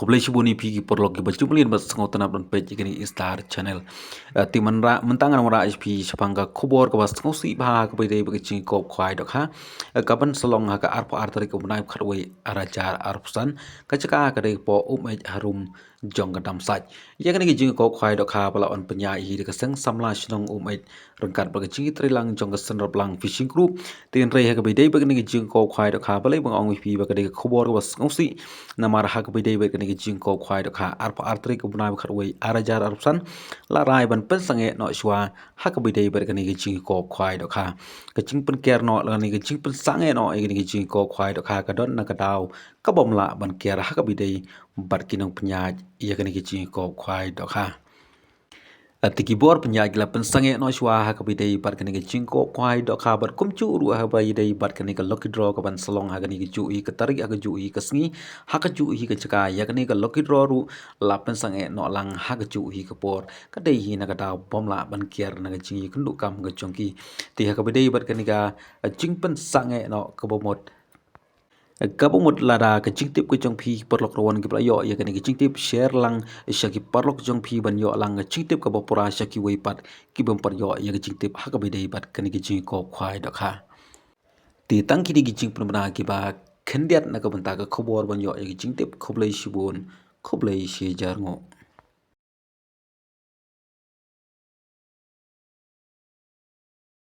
Kublai shibuni pigi porlog ba jumlin ba sangotana ban page gini Star Channel. Ti manra mentangan mara HP sepangga kubor ka bas ngosi ba ka bide ba cing kop khwai dok ha. Kaban salong ha ka arpo artari ko banai kharwai arajar arpsan ka chaka ka dei po harum jong ka dam saj. Ya kan gi jing kop khwai dok ha bala on penya hi ka seng samla shnong rengkat ba cing trilang jong ka senrap lang fishing group. Tin rei ha ka bide ba gi jing kop khwai dok ha balai bang ong pi ba ka dei kubor ka bas ngosi namara ha ka bide ba ni jing ko khwai dok ha arpa artri ko bna kharwai arajar arpsan la rai ban pen sange no shwa ha ka bide ber ni jing ko khwai dok ha ka ching pen ker no la ni jing pen sange no ni jing ko khwai dok ha ka don na ka daw ka bom la ban ker ha ka bide bar kinong pnya ya ni jing ko khwai dok ha Tiki bor penyaj la pensange no shwa ha ka bidei bar kani ke chingko kwai dok ha bar kum chu ru ha ba idei bar kani ka lucky draw ka ban salong ha kani ke chu i ka tari ha ka chu i ka sngi ha ka chu i ka chaka ya kani ka lucky draw ru la pensange no lang ha ka chu i ka por ka dei hi na ka da bom la ban kier na ka chingi kundu kam ka chongki ti ha ka bidei bar kani ka ching pen sange no ka bomot Kabumut lada ke cingtip ke jong phi perlok rawan ke playo ya kani ke cingtip share lang syaki perlok jong phi ban yo lang cingtip ka bopura syaki weipat ki bom par yo ya ke cingtip ha ka bidei bat kani ke jing ko khwai dok ha ti tang ki di jing pun bana ki ba khendiat na ka banta ka khobor ban yo ya ke cingtip khoblei shibun khoblei she jar ngo